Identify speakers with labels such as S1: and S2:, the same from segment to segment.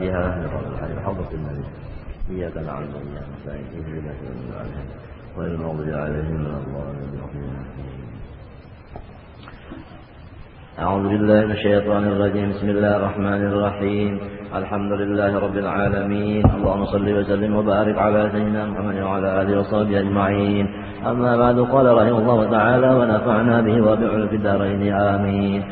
S1: الفاتحة حفظ النبي إياك نعبد وإياك نستعين اهدنا الصراط المستقيم غير المغضوب عليهم ولا الضالين. أعوذ بالله من الشيطان الرجيم. بسم الله الرحمن الرحيم. الحمد لله رب العالمين. اللهم صل وسلم وبارك على سيدنا محمد وعلى آله وصحبه أجمعين. أما بعد، قال رحمه الله تعالى ونفعنا به وبعلم في الدارين آمين.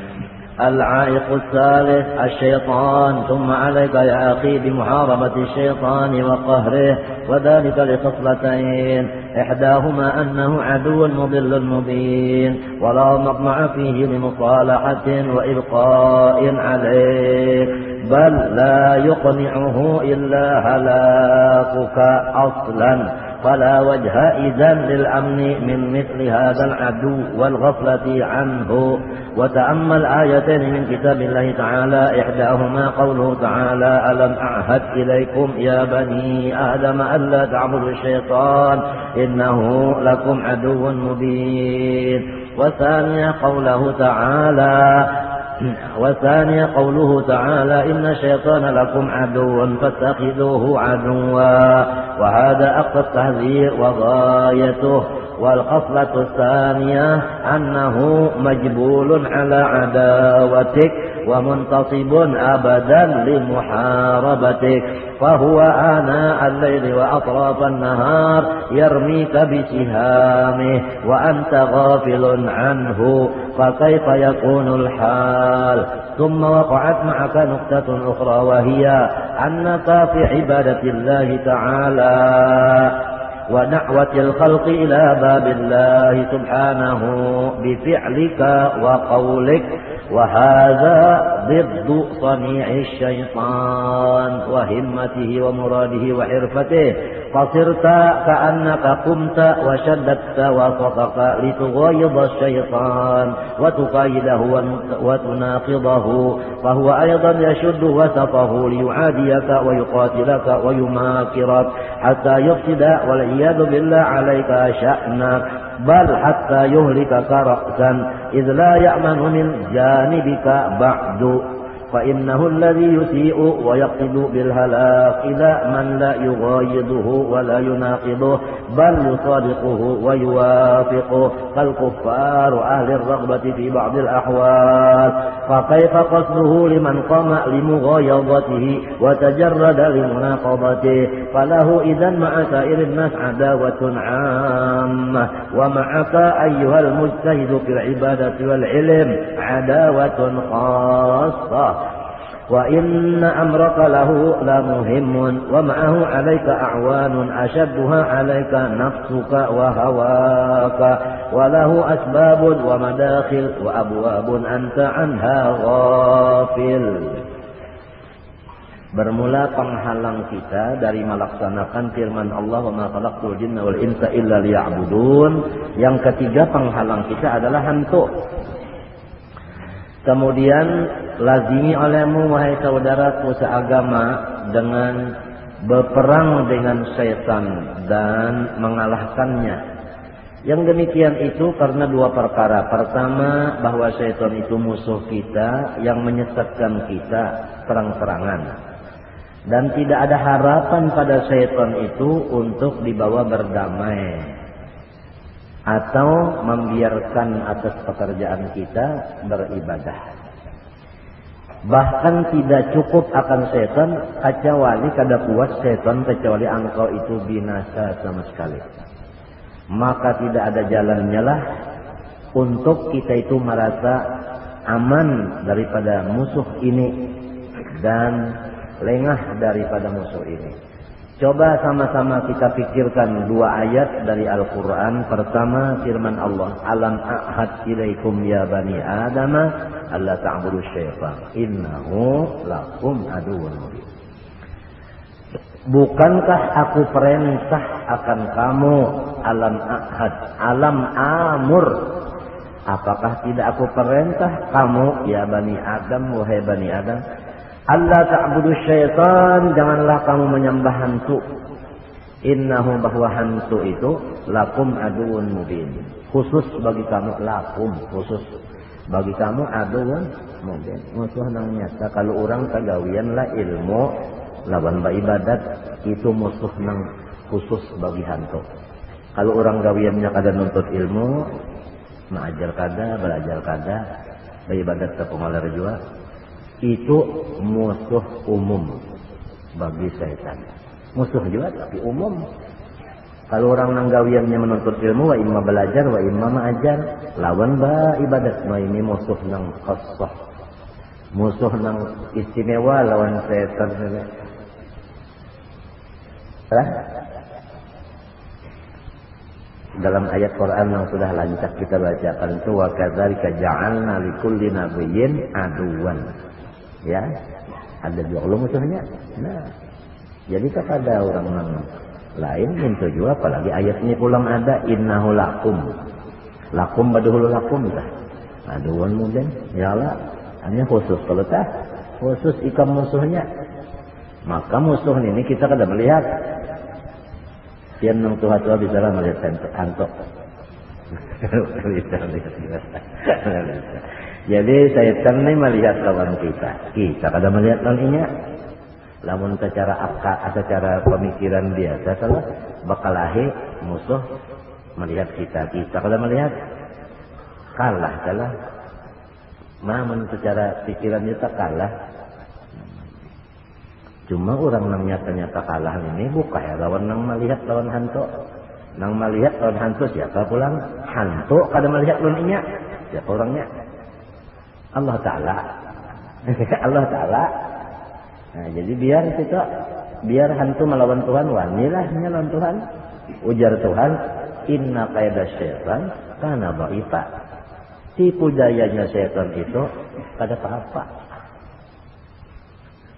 S1: العائق الثالث الشيطان. ثم عليك يا أخي بمحاربة الشيطان وقهره، وذلك لخصلتين: إحداهما أنه عدو مضل مبين ولا مطمع فيه لمصالحة وإبقاء عليه، بل لا يقنعه إلا هلاكك أصلا، فلا وجه إذن للأمن من مثل هذا العدو والغفلة عنه. وتأمل آيتين من كتاب الله تعالى، إحداهما قوله تعالى: ألم أعهد إليكم يا بني آدم ألا تعبدوا الشيطان إنه لكم عدو مبين. وثانيا قوله تعالى: إن الشيطان لكم عدو فاتخذوه عدوا. وهذا أقصى التحذير وغايته. والخصلة الثانية أنه مجبول على عداوتك ومنتصب أبدا لمحاربتك، فهو آناء الليل وأطراف النهار يرميك بسهامه وأنت غافل عنه، فكيف يكون الحال؟ ثم وقعت معك نقطة أخرى، وهي أنك في عبادة الله تعالى ودعوة الخلق إلى باب الله سبحانه بفعلك وقولك، وهذا ضد صنيع الشيطان وهمته ومراده وحرفته، فصرت كأنك قمت وشددت وسطك لتغيظ الشيطان وتقايده وتناقضه، فهو أيضا يشد وسطه ليعاديك ويقاتلك ويماكرك حتى يفسد والعياذ بالله عليك شأنك، بل حتى يهلكك رأسا، إذ لا يأمن من جانبك بعد، فإنه الذي يسيء ويقصد بالهلاك إلى من لا يغايضه ولا يناقضه، بل يصادقه ويوافقه كالكفار أهل الرغبة في بعض الأحوال. فكيف قصده لمن قام لمغايظته وتجرد لمناقضته؟ فله إذن مع سائر الناس عداوة عامة، ومعك أيها المجتهد في العبادة والعلم عداوة خاصة، وإن أمرك له لمهم، ومعه عليك أعوان أشدها عليك نفسك وهواك، وله أسباب ومداخل وأبواب أنت عنها غافل. Bermula penghalang kita dari melaksanakan firman Allah, wa ma khalaqtul jinna wal insa illa liya'budun. Yang ketiga penghalang kita adalah hantu. Kemudian lazimi olehmu wahai saudaraku seagama dengan berperang dengan syaitan dan mengalahkannya. Yang demikian itu karena dua perkara. Pertama, bahwa syaitan itu musuh kita yang menyesatkan kita terang-terangan. Dan tidak ada harapan pada syaitan itu untuk dibawa berdamai atau membiarkan atas pekerjaan kita beribadah. Bahkan tidak cukup akan syaitan, kecuali kada puas syaitan kecuali engkau itu binasa sama sekali. Maka tidak ada jalannya lah untuk kita itu merasa aman daripada musuh ini dan lengah daripada musuh ini. Coba sama-sama kita pikirkan dua ayat dari Al-Quran. Pertama, firman Allah: Alam a'had ilaikum ya bani adama alla ta'budu syaitan innahu lakum aduwwun mubin. Bukankah aku perintah akan kamu? Alam a'had, alam amur. Apakah tidak aku perintah kamu ya bani Adam, wahai bani Adam, Allah ta'budu syaitan, janganlah kamu menyembah hantu. Innahu, bahwa hantu itu lakum aduun mubin, khusus bagi kamu. Lakum, khusus bagi kamu. Aduun mubin, musuh nang nyata. Kalau orang kagawian lah ilmu lawan ibadat itu musuh nang khusus bagi hantu. Kalau orang gawiannya kada nuntut ilmu, mengajar kada, belajar kada, beribadat ke pengalar juga, itu musuh umum bagi setan. Musuh juga tapi umum. Kalau orang nang gawiannya menuntut ilmu, wa imma belajar, wa imma mengajar, lawan ibadat, ini musuh nang khassah. Musuh nang istimewa lawan setan. Dalam ayat Quran yang sudah lancak kita bacakan itu, wa kadzalika ja'alna likulli nabiyyin aduwan. Ya, ada dua musuhnya. Nah, jadi kepada orang nang lain itu juga, apalagi ayat ini pulang ada innahu lakum baduhul lakum tah. Aduan mungkin ya Allah, hanya khusus kalau tah khusus ikam musuhnya. Maka musuh ini kita kada melihat. Yang nang tua-tua bisa melihat antok. Jadi setan ini melihat lawan kita. Kita kada melihat lawan inya. Lamun secara akal, secara pemikiran biasa salah bakal musuh melihat kita kada melihat kalah salah. Namun secara pikiran kita kalah. Cuma orang nang nyata-nyata kalah ini bukan ya lawan nang melihat lawan hantu. Nang melihat lawan hantu siapa pulang? Hantu kada melihat lawan inya. Siapa orangnya? Allah Ta'ala. Allah Ta'ala. Nah, jadi biar hantu melawan Tuhan, wanilahnya lawan Tuhan. Ujar Tuhan, inna qaida syaitan kana dha'ifa. Tipu dayanya syaitan itu kada apa-apa.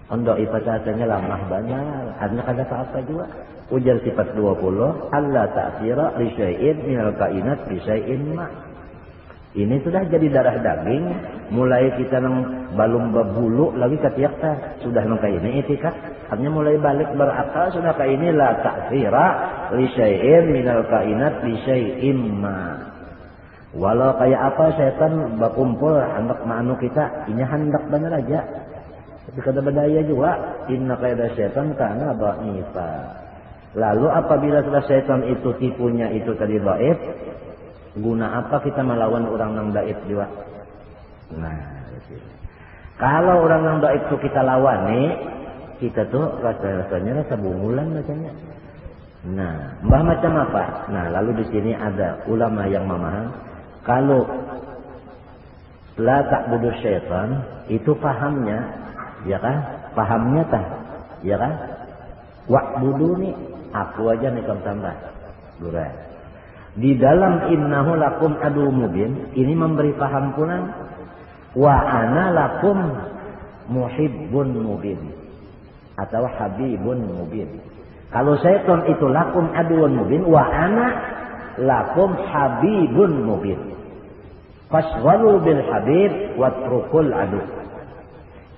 S1: Ondo ifatanya lamah banyak, hanya kada apa-apa juga. Ujar sifat 20, Allah ta'sira li syai'in minal kainat bi syai'in ma. Ini sudah jadi darah daging, mulai kita nang balum berbulu lagi ketiak sudah nang kayak ini itikat, hanya mulai balik berakal sudah kayak ini la ta'sira li syai'in minal kainat bi syai'in ma. Walau kayak apa setan berkumpul hendak manu kita, ini hendak benar aja. Tapi kada berdaya juga, inna qaida syaitan kana dha'ifa. Lalu apabila sudah setan itu tipunya itu tadi dhaif, guna apa kita melawan orang nang dhaif juga? Nah, kalau orang nang dhaif itu kita lawan nih, kita tuh rasanya rasa bungulan macamnya. Nah, mbah macam apa? Nah, lalu di sini ada ulama yang memaham kalau la ta'budu syaitan itu pahamnya, ya kan? Pahamnya tah, ya kan? Wa'buduni, aku aja nih kamu tambah. Durah. Di dalam innahu lakum adu mubin, ini memberi paham pula wa ana lakum muhibbun mubin atau habibun mubin. Kalau syaitan itu lakum aduun mubin, wa ana lakum habibun mubin. Faswalu bil habib watrukul adu.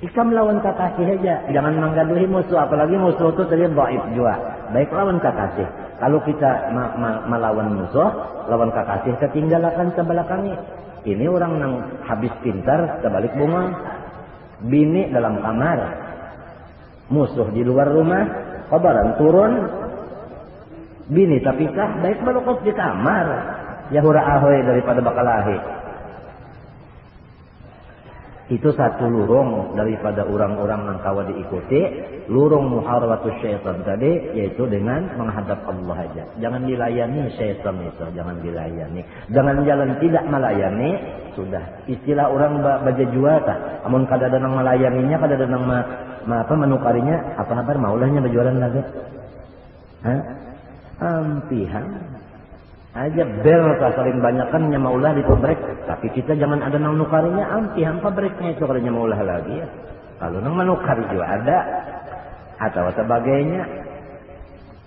S1: Ikam lawan kekasih aja, jangan menggaduhi musuh, apalagi musuh itu tadi dhaif juga. Baik lawan kekasih. Kalau kita melawan musuh, lawan kekasih ketinggalkan sebelakangi. Ini orang yang habis pintar terbalik bunga. Bini dalam kamar, musuh di luar rumah, kabaran turun. Bini tapi kah baik balokos di kamar. Ya hura ahoy daripada bakalahi. Itu satu lurung daripada orang-orang yang kawa diikuti. Lurung muharabatus syaitan tadi, yaitu dengan menghadap Allah aja. Jangan dilayani syaitan itu, jangan dilayani. Jangan jalan tidak melayani, sudah. Istilah orang baca jual tak. Amun kada ada nang melayaninya, kada ada nang menukarinya, apa kabar maulahnya berjualan lagi? Hah? Ampihan. Aja bel saling banyakkan nyamaulah di pabrek, tapi kita jangan ada nang nukarinya, ampihan pabriknya itu kalau nyamaulah lagi ya. Kalau nang menukari juga ada atau sebagainya.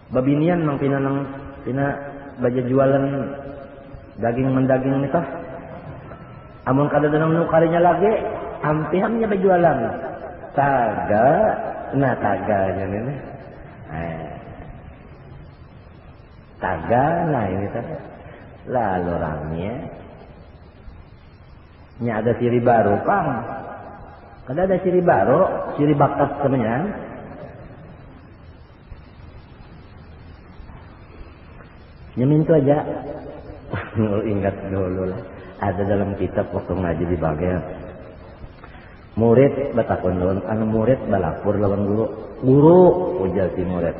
S1: Babinian nang pina baja jualan daging mendaging itu. Amun kada ada nang nukarinya lagi, ampihannya berjualan. Taganya ini. Tagalah ini tadi. Lalu orangnya ada siri baru, Pang. Kada ada siri baru, siri bakas temennya.
S2: Nyemin itu aja. Ingat dulu lah. Ada dalam kitab waktu ngaji di bagian. Murid batakon lawan anu murid balapur lawan guru. Guru ujar si murid.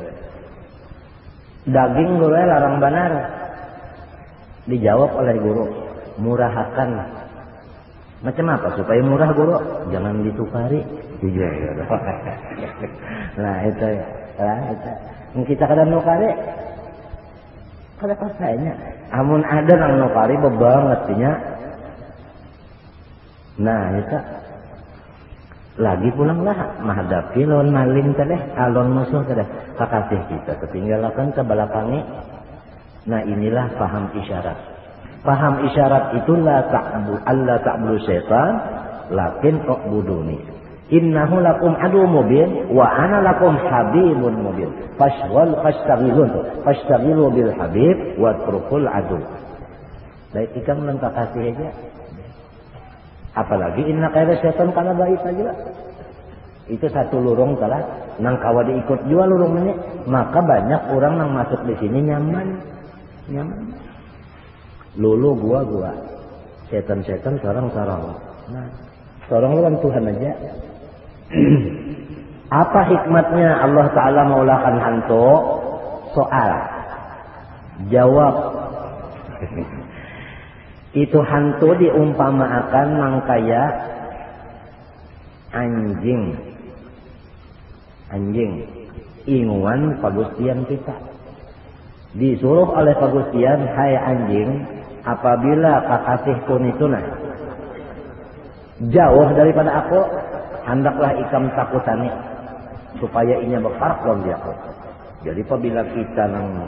S2: Daging guru larang benar. Dijawab oleh guru, murahakan. Macam apa supaya murah guru? Jangan ditukari. Jujur. Nah itu ya. Nah itu. Kita kadang nukari. Kada pasanya. Amun ada nang nukari bebanget nya. Nah itu. Lagi pulanglah menghadapi lawan maling teh, alon musuh teh. Kakasih kita ketinggalan ke balakangi. Nah inilah paham isyarat. Paham isyarat itulah Allah ta'budu syaitan, lakin u'buduni. Innahu lakum adu mubin wa ana lakum habibun mubin. Fashtagilu bil habib wa trukul adu. Baik ikam lan kakasih aja. Apalagi inna kaida syaitan kana baik aja. Itu satu lurung salah nang kawa diikut jua lurung ini, maka banyak orang nang masuk di sini nyaman. Lulu gua setan sarang. Nah, sarang lawan Tuhan aja. Apa hikmatnya Allah Ta'ala maulakan hantu? Soal jawab. Itu hantu diumpamakan mangkaya anjing inguan pagustian kita. Disuruh oleh pagustian, hai anjing, apabila kakasihku nituna jauh daripada aku, hendaklah ikam takutani supaya inya berparak lawan dia aku. Jadi apabila kita nang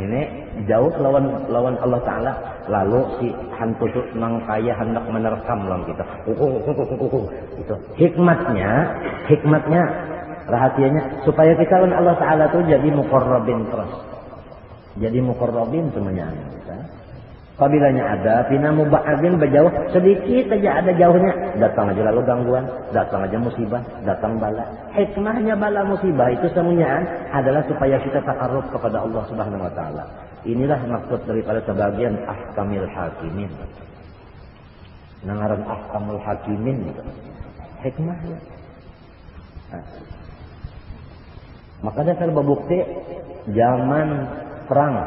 S2: ini jauh lawan Allah Ta'ala, lalu si hantu itu nang kaya hendak menerkam lawan kita. Itu hikmatnya rahasianya supaya kita lawan Allah Ta'ala itu jadi muqarrabin terus. Jadi muqarrabin semuanya kita. Apabila ada pina muba'adin berjauh sedikit aja ada jauhnya, datang aja lalu gangguan, datang aja musibah, datang bala. Hikmahnya bala musibah itu semuanya adalah supaya kita takarruf kepada Allah Subhanahu wa taala. Inilah maksud daripada sebagian ahkamil hakimin. Nangaran ahkamul hakimin itu. Hikmahnya. Nah. Maka dasar bukti zaman perang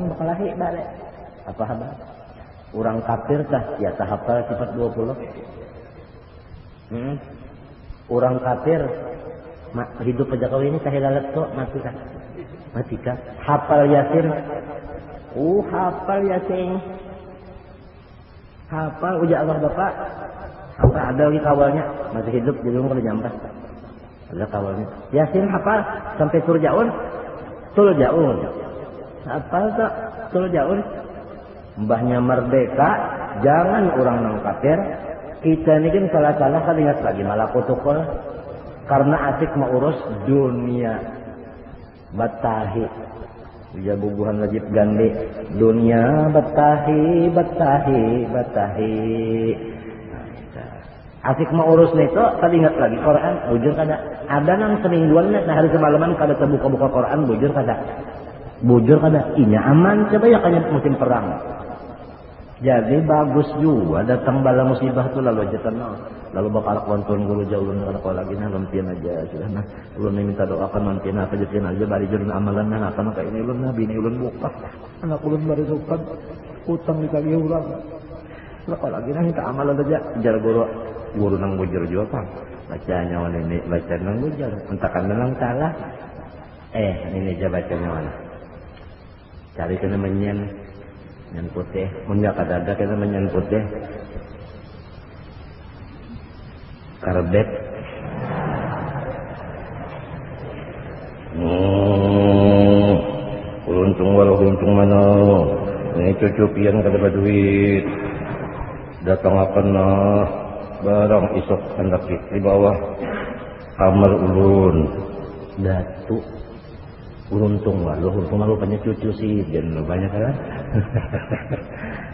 S2: bakalahi balik. Apa habar? Orang kafir tah ya tahapal sifat 20. Orang kafir hidup aja kau ini kahilalat kok mati kah? Hafal Yasin. Hafal Yasin. Hafal uja Allah Bapak. Hafal ada lagi kawalnya masih hidup jadi orang kalau nyampas. Ada kawalnya. Yasin hafal sampai turjaun. Apa tak turjaun? Mbahnya merdeka, jangan orang nang kafir. Kita ini kan salah-salah kan ingat lagi malah protokol karena asik mengurus dunia. Batahi. Dia bubuhan wajib gandhi. Dunia batahi. Asik mengurus itu tadi ingat lagi Quran bujur kada. Ada nang semingguan hari semalaman kada terbuka-buka Quran bujur kada. Inya aman coba ya kayaknya musim perang. Jadi bagus juga datang bala musibah tu lalu aja tenang. Lalu bakal konton guru jauh kalau lagi nah lempian aja sudah nah. Ulun minta doakan lempian apa jepian aja bari jurun amalan nah apa kayak ini ulun nabi ini ulun buka. Anak ulun bari sukan utang dikali urang. Kalau lagi nah minta amalan aja jar guru nang bujur juga Pak. Bacanya mana ini baca nang bujur. Entahkan nang salah. Ini aja bacanya mana. Cari kena menyan putih, munyak ada kena menyan putih, karbet, untung mana, ini cucupian kada duit, datang akan barang isok hendak di bawah kamar ulun, datuk. Untung malu banyak cucu sih dan banyak kan.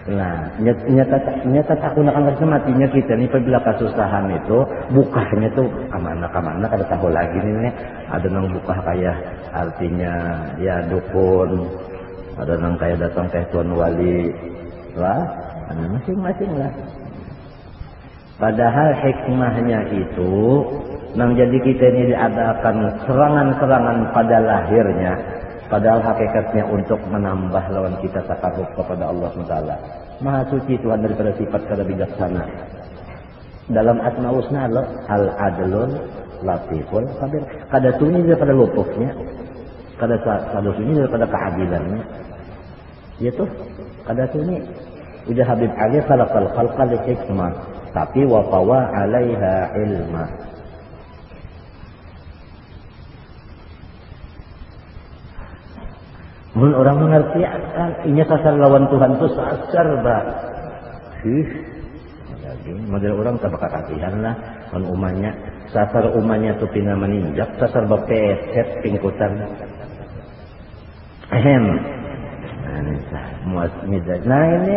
S2: Nah, nyata tak gunakan karena matinya kita nih apabila kesusahan itu bukanya tuh kamana kada tahu lagi nih ada nang buka kayak artinya ya dukun, ada nang kayak datang teh tuan wali lah, ada masing-masing lah. Padahal hikmahnya itu nang jadi kita ini diadakan serangan-serangan pada lahirnya. Padahal hakikatnya untuk menambah lawan kita takarruf kepada Allah SWT. Maha suci Tuhan daripada sifat kada bijaksana. Dalam asma husna al-adlun latiful khabir. Kada sunyi daripada lutufnya. Kada sunyi daripada keadilannya. Ya tuh, kada sunyi. Udah Habib Ali khalaqal khalqa li hikmah, tapi wa tawa 'alaiha ilma. Mun orang mengerti kan inya sasar lawan Tuhan itu sasar bah. Lagi model orang tak bakal kasihan lah kan umanya. Sasar umanya tuh pina meninjak, sasar bepeset pingkutan. Nah ini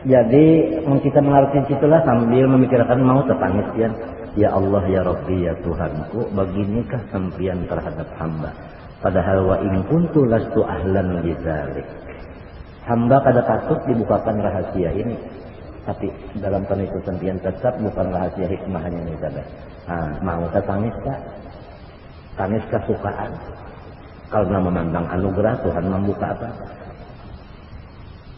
S2: jadi kita mengerti itulah sambil memikirkan mau tertangis ya Allah ya Rabbi ya Tuhanku, baginikah sampian terhadap hamba. Padahal wa in kuntu lastu ahlan bidzalik. Hamba kada takut dibukakan rahasia ini. Tapi dalam tanda itu sentian tetap bukan rahasia hikmahnya ini kada. Mau kita tangis tak? Tangis kesukaan. Karena memandang anugerah Tuhan membuka apa?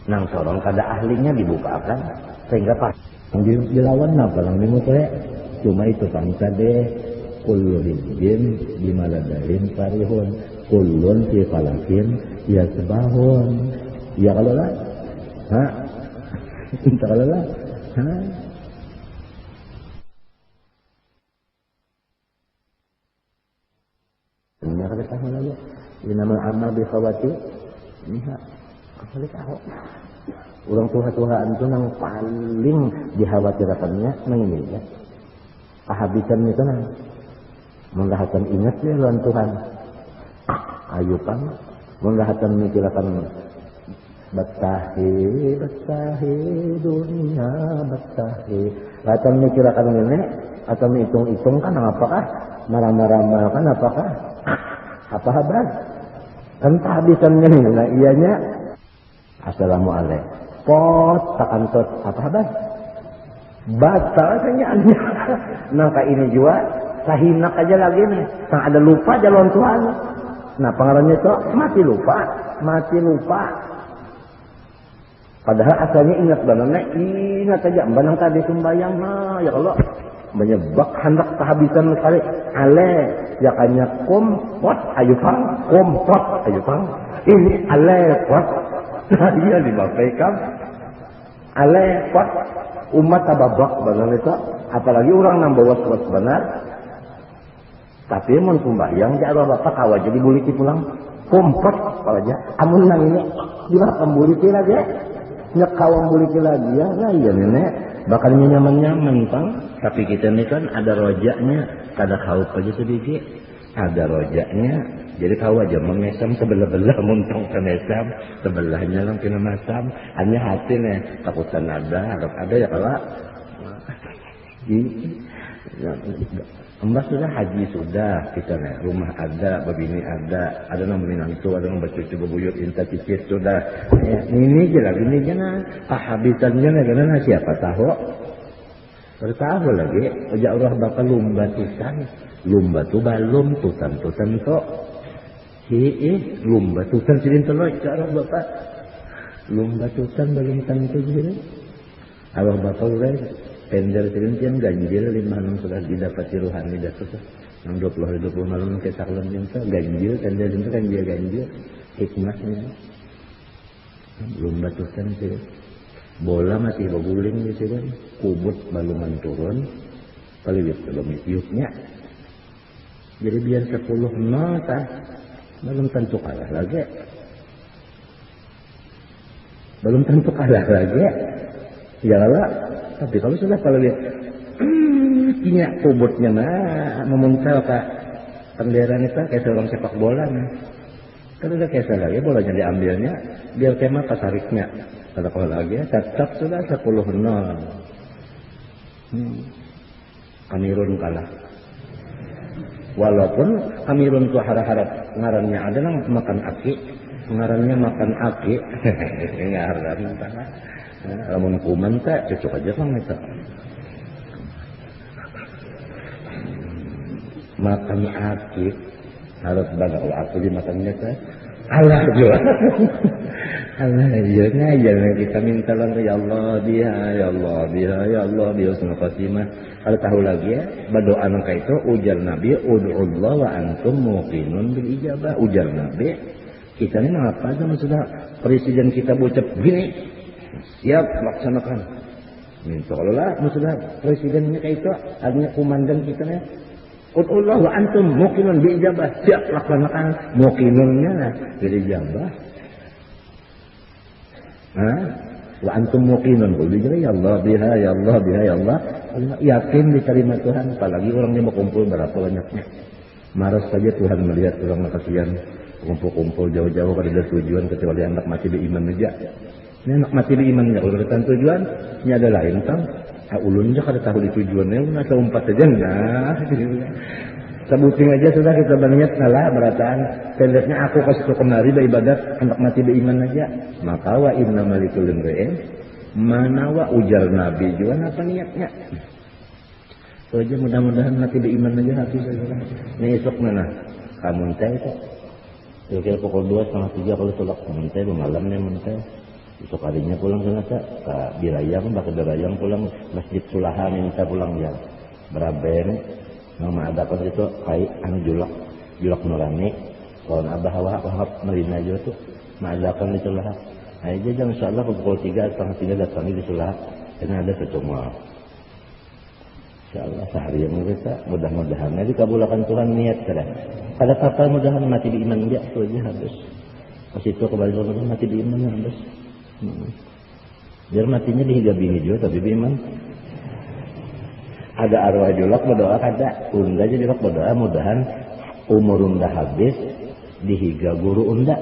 S2: Nang sorong kada ahlinya dibukakan sehingga pas dilawan apa lang dimutaya. Cuma itu bangsa deh. Kullu hizbin bimaladalin farihun. Kullun fi falakin ya sebahun. Ya kalau lah. Entah kalau lah. Ini kada tahu lagi. Inamal amal bi khawati. Ini kada tahu. Orang Tuhan itu yang paling dikhawatirkannya nang ini ya. Kehabisan itu nang menggahatan ingat ya lawan Tuhan. Ayo kan menggahatan mikirkan batahi dunia batahi. Gahatan mikirkan ini atau hitung-hitung kan apakah marah-marah kan apakah apa habar kan kehabisannya ini nah ianya assalamualaikum pot takkan tot apa habar batal kenyaannya nah kayak ini juga sahinak aja lagi nih sang ada lupa jalan Tuhan. Nah pengaruhnya itu mati lupa padahal asalnya ingat banget ingat aja banang tadi sembayang ya Allah menyebab hendak kehabisan sekali ale ya kanya kompot ayo pang ini ale pot nah iya dibapaikan ale pot umat tababak banget itu apalagi orang nang bawa was benar. Tapi mun kumbayang jaro bapak kawa jadi buliti pulang kompot kalau aja amun nang ini gimana pembuliti lagi nya kawang buliti lagi ya nah iya nenek bakal nyaman-nyaman pang tapi kita ini kan ada rojaknya kada kau aja sedikit ada rojaknya jadi kau aja memesam sebelah-belah muntong semesam sebelahnya lang kena masam hanya hati nih takutan ada ya kalau Mbak sudah haji sudah kita nih rumah ada begini ada yang menantu ada yang bercucu berbuyut inta cicit sudah ya, ini aja lah gini jangan kehabisannya karena siapa tahu bertahu lagi ojak Allah bakal lumba tuh balum tutan kok lumba tutan silin telur cara bapak lumba tutan balum tentu jadi Allah bakal tender silin ganjil 5 sudah didapati ruhani dah susah. Nang 20 malam ke saklon itu ganjil tender itu kan dia ganjil hikmahnya. Belum batusan sih. Bola masih berguling di situ. Kubut baluman turun. Kaliwit belum tiupnya. Jadi biar 10 nota belum tentu kalah lagi. Ya lah. Tapi kalau sudah kalau lihat punya kubutnya memuncal ke penderan itu kayak seorang sepak bola nah. Kalau udah kayak lagi bolanya diambilnya biar kemah pasariknya Kalau lagi tetap sudah 10-0. Kamerun kalah. Walaupun Kamerun itu harap-harap ngarannya adalah makan aki, ngarannya makan aki, ngaran entah. Lamun kuman teh cocok aja kan eta. Makan aki harus badak aku dimakannya teh. Allah juga. Allah ya ngajar kita minta lang ya Allah biha ya Allah biha ya Allah biha husnul khatimah. Kalau tahu lagi ya, berdoa nangka itu ujar Nabi ud'ullah wa antum muqinun bil ijabah. Ujar Nabi, kita ini apa aja sudah presiden kita bocap gini. Siap laksanakan. Minta kalau lah sudah presidennya kayak itu, artinya komandan kita nih. Ud'ullah wa antum muqinun bil ijabah. Siap laksanakan muqinunnya bil ijabah. Wa antum muqinun bil ijabah ya Allah biha ya Allah biha ya Allah. Yakin diterima Tuhan, apalagi orang yang mau kumpul berapa banyaknya. Maras saja Tuhan melihat orang kasihan kumpul-kumpul jauh-jauh pada tujuan kecuali anak mati di iman aja. Ini anak mati di imannya kalau datang tujuan, ini ada lain kan? Ulunnya kada tahu di tujuannya, nggak umpat aja nah. Sebuting aja sudah kita banyak salah berataan. Pendeknya aku kasih kemari beribadat anak mati di iman aja. Maka wa inna malikul imri'in manawa ujar Nabi juga apa niatnya. So aja mudah-mudahan mati di iman aja hati saja. Ini esok mana? Kamu teh itu. Kira-kira pukul 2 setengah 3 kalau sholat kamu teh malam nih menteh. Esok harinya pulang sana ke Birayang, bakal Birayang pulang Masjid Sulaha minta pulang ya. Beraben nama ada pas itu kai anu julak nurani. Kalau abah hawa melina aja tuh. Ma'adakan di Sulaha. Aja jam insyaallah pukul 3 setengah 3 datang di Sulaha. Karena ada pertemuan. Insyaallah sehari yang kita mudah-mudahan dikabulkan Tuhan niat kita. Pada kapal mudahan mati di iman dia itu aja habis. Pas itu kembali ke mati di iman habis. Biar matinya dihigabi juga tapi di iman. Ada arwah julak berdoa kada unda aja julak berdoa mudahan umur unda habis dihiga guru unda.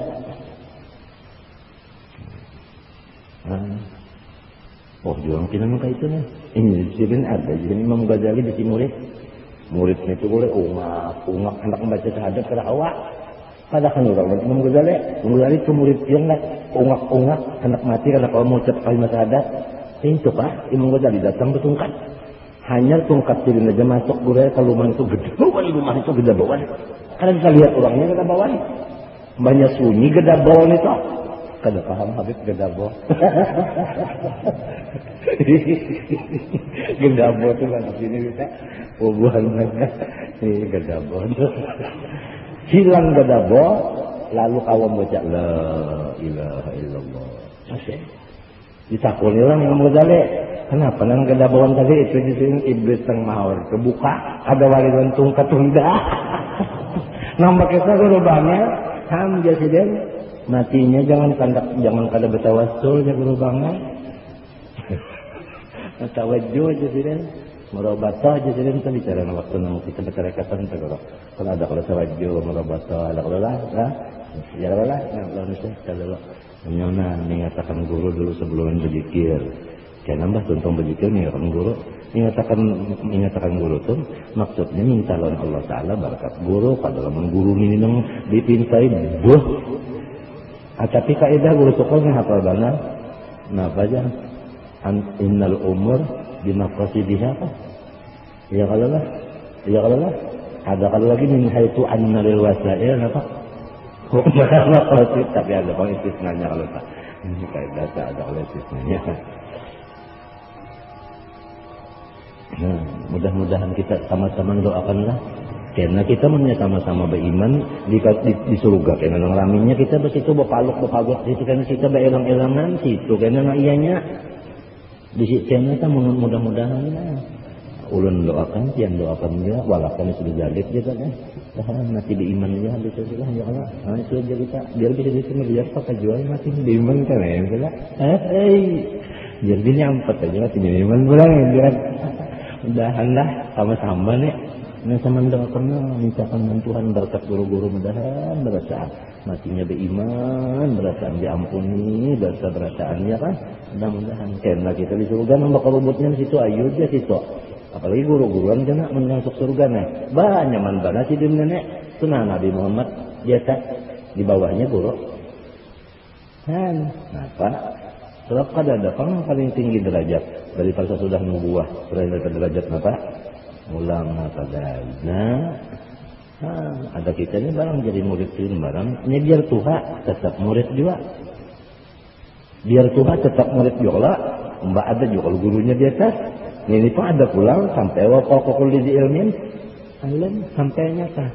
S2: Oh jual kita muka itu nih. Ini disini ada. Jadi Imam Ghazali di murid. Muridnya itu boleh ungak anak membaca syahadat pada awak. Pada kan orang Imam Ghazali itu murid yang nak ungak anak mati karena kalau mau ucap kalimat syahadat. Itu pak Imam Ghazali datang bertungkat. Hanya tungkat diri aja masuk guraya kalau rumah itu gede. Rumah itu gede bawah. Karena kita lihat orangnya gede bawah. Banyak sunyi gede bawah itu. Kada paham Habib gedabo. Gedabo itu kan sini kita bubuhan mereka. Ini gedabo. Hilang gedabo lalu kawam baca la ilaha illallah. Oke. Ditakuni orang yang Ghazali. Kenapa nang gedaboan tadi itu di sini iblis teng mahor kebuka ada walidan tungkat tunda. Nampak kita gerobangnya ham jasiden. Matinya jangan kada bertawassul ya guru banget. Tawajjuh aja sih dan merobata aja sih dan bicara waktu nang kita bercerekatan tegak. Kalau ada kalau tawajjuh merobata ada kalau lah, ya lah, nah nusa kalau nyona mengatakan guru dulu sebelum berzikir. Jangan nambah tuntung berzikir mengatakan guru. Mengatakan guru tuh maksudnya minta lawan Allah Taala berkat guru pada guru ini nang dipintai buh. Tapi kaidah guru sekolahnya hafal banget. Napa aja? Innal umur bimaqasidiha. Ya kalau lah. Ada kalau lagi min haitu annal wasail apa? Maqasid tapi ada bang istisnanya kalau tak. Ini kaidah tak ada oleh istisnanya. Nah, mudah-mudahan kita sama-sama doakanlah. Karena kita sama-sama beriman di surga. Karena orang raminya kita besitu bapaluk situ karena kita berelang-elangan situ karena ianya di situ kita mudah-mudahan ulun doakan tiang doakan juga walaupun sudah jalik juga kan. Tahan mati di iman aja habis itu lah ya Allah. Nah itu aja kita biar bisa biar pakai jual mati di iman kan ya enggak. Biar dia nyampat aja mati di iman pulang biar mudahanlah sama-sama nih. Nah, sama doakan mintakan bantuan berkat guru-guru mudahan berasa matinya beriman, berasaan diampuni, berasa-berasaannya kan. Mudah-mudahan karena kita di surga nambah kerubutnya di situ ayu dia situ. Apalagi guru-guruan kena masuk surga nih. Banyak mana sih di nenek. Sunah Nabi Muhammad biasa di bawahnya guru. Kan, kenapa? Sebab ada paling tinggi derajat daripada sudah nubuah, selain daripada derajat apa? Ulama pada. Nah, ada kita ini barang jadi murid ini barang. Ini biar Tuhan tetap murid juga. Biar Tuhan tetap murid juga. Mbak ada juga kalau gurunya di atas. Ini pun ada pulang sampai wakil di ilmin. Alam sampai nyata.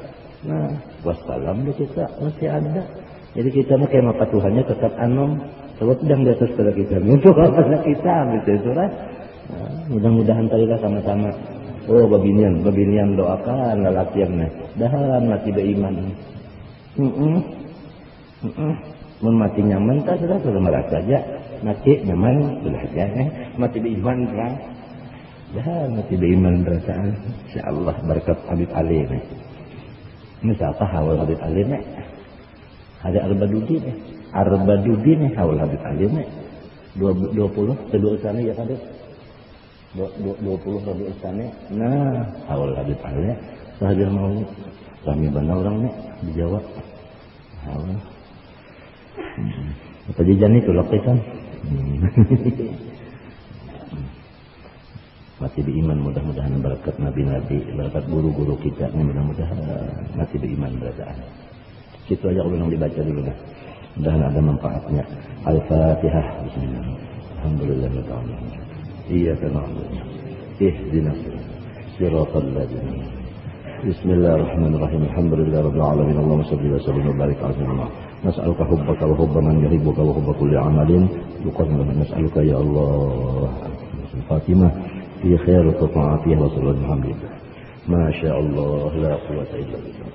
S2: Nah, wassalam deh kita masih ada. Jadi kita mah kayak maka Tuhannya tetap anom. Sebab sedang di atas pada kita. Untuk apa kita betul lah. Nah, mudah-mudahan tadilah sama-sama. Oh, babinian doakan lalakiannya. Dahan mati beriman. Mati nyaman tak sudah merasa saja. Mati nyaman sudah saja. Mati beriman terang. Dahan mati beriman perasaan. Insyaallah berkat Habib Ali nih. Ini siapa hawal Habib Ali nih? Ada Arbadudi nih. Arbadudi nih hawal Habib Ali nih. 20 kedua sana ya kan? 20 Rabiul Tsani. Nah, awal Habib Ali sahaja mau kami benar orang nih dijawab. Awal. Apa jajan itu lokesan? Masih beriman mudah-mudahan berkat nabi-nabi, berkat guru-guru kita ini mudah-mudahan masih beriman beradaan. Situ aja ulang dibaca dulu dah. Mudah-mudahan ada manfaatnya. Al-Fatihah. Bismillahirrahmanirrahim. Alhamdulillahirabbil alamin. إياك نعبد اهدنا الصراط الذين بسم الله الرحمن الرحيم الحمد لله رب العالمين اللهم صل وسلم وبارك على سيدنا نسألك حبك وحب من يحبك وحب كل عمل يقدم نسألك يا الله الفاتمة في خير القطاع فيها وصلى الحمد لله ما شاء الله لا قوة إلا بالله